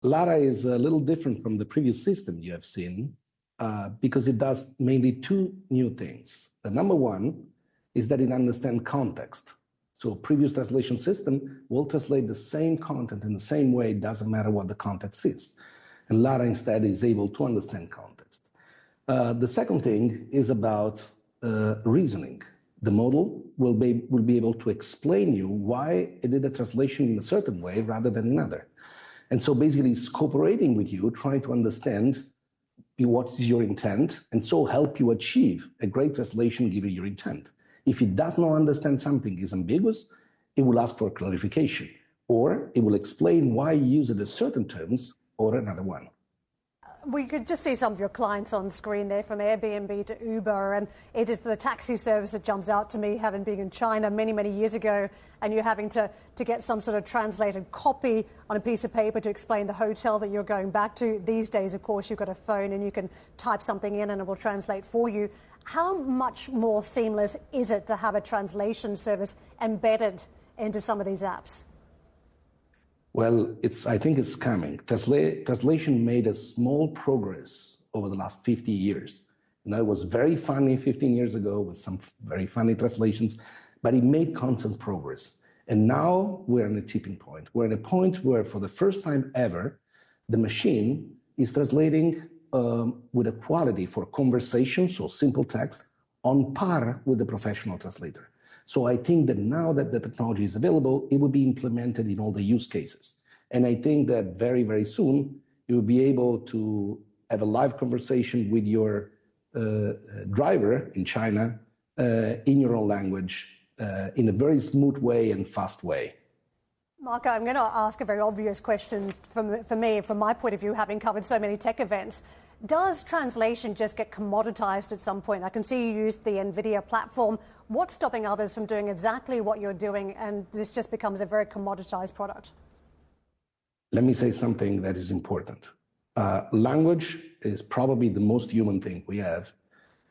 LARA is a little different from the previous system you have seen because it does mainly two new things. The number one is that it understands context. So previous translation system will translate the same content in the same way, it doesn't matter what the context is. And LARA instead is able to understand context. The second thing is about reasoning. The model will be able to explain you why it did a translation in a certain way rather than another. And so basically it's cooperating with you, trying to understand what is your intent, and so help you achieve a great translation given your intent. If it does not understand something is ambiguous, it will ask for clarification, or it will explain why you use it in certain terms or another one. We could just see some of your clients on screen there, from Airbnb to Uber, and it is the taxi service that jumps out to me, having been in China many, many years ago, and you're having to get some sort of translated copy on a piece of paper to explain the hotel that you're going back to. These days, of course, you've got a phone and you can type something in and it will translate for you. How much more seamless is it to have a translation service embedded into some of these apps? Well, I think it's coming. Translation made a small progress over the last 50 years. You know, it was very funny 15 years ago with some very funny translations, but it made constant progress. And now we're in a tipping point. We're at a point where for the first time ever, the machine is translating with a quality for conversation, so simple text, on par with the professional translator. So I think that now that the technology is available, it will be implemented in all the use cases. And I think that very, very soon, you will be able to have a live conversation with your driver in China in your own language in a very smooth way and fast way. Marco, I'm going to ask a very obvious question for me, from my point of view, having covered so many tech events. Does translation just get commoditized at some point? I can see you used the NVIDIA platform. What's stopping others from doing exactly what you're doing, and this just becomes a very commoditized product? Let me say something that is important. Language is probably the most human thing we have,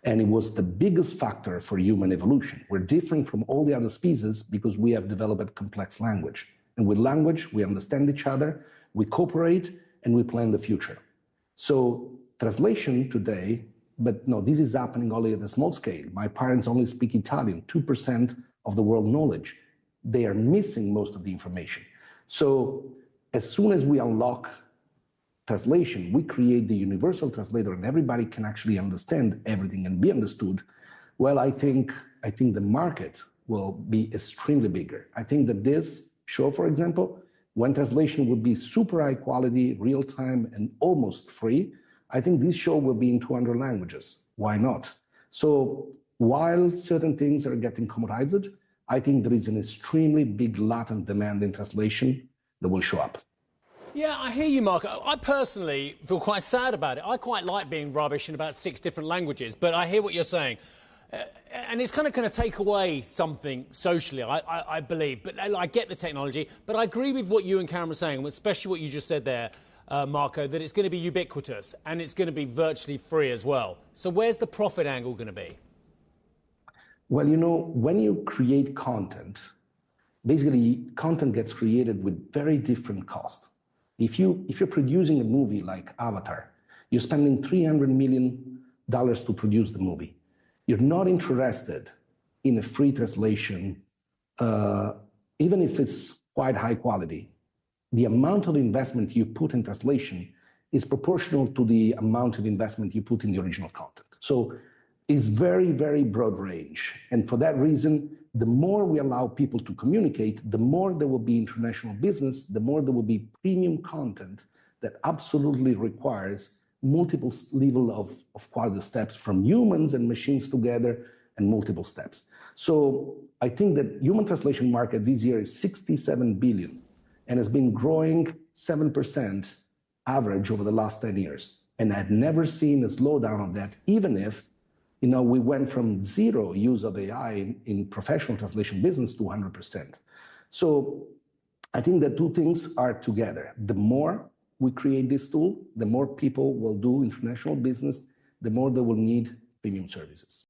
and it was the biggest factor for human evolution. We're different from all the other species because we have developed complex language. And with language, we understand each other, we cooperate, and we plan the future. So translation today, but no, this is happening only at a small scale. My parents only speak Italian, 2% of the world knowledge. They are missing most of the information. So as soon as we unlock translation, we create the universal translator and everybody can actually understand everything and be understood. Well, I think the market will be extremely bigger. I think that this show, for example, when translation would be super high quality, real time, and almost free, I think this show will be in 200 languages. Why not? So while certain things are getting commoditized, I think there is an extremely big latent demand in translation that will show up. Yeah, I hear you, Marco. I personally feel quite sad about it. I quite like being rubbish in about 6 different languages, but I hear what you're saying. And it's kind of going to take away something socially, I believe. But I get the technology. But I agree with what you and Karen were saying, especially what you just said there, Marco, that it's going to be ubiquitous and it's going to be virtually free as well. So where's the profit angle going to be? Well, you know, when you create content, basically content gets created with very different costs. If you're producing a movie like Avatar, you're spending $300 million to produce the movie. You're not interested in a free translation, even if it's quite high quality. The amount of investment you put in translation is proportional to the amount of investment you put in the original content. So it's very, very broad range. And for that reason, the more we allow people to communicate, the more there will be international business, the more there will be premium content that absolutely requires multiple levels of quality steps from humans and machines together and multiple steps. So I think that human translation market this year is 67 billion and has been growing 7% average over the last 10 years. And I've never seen a slowdown of that, even if, you know, we went from zero use of AI in professional translation business to 100%. So I think that two things are together. The more we create this tool, the more people will do international business, the more they will need premium services.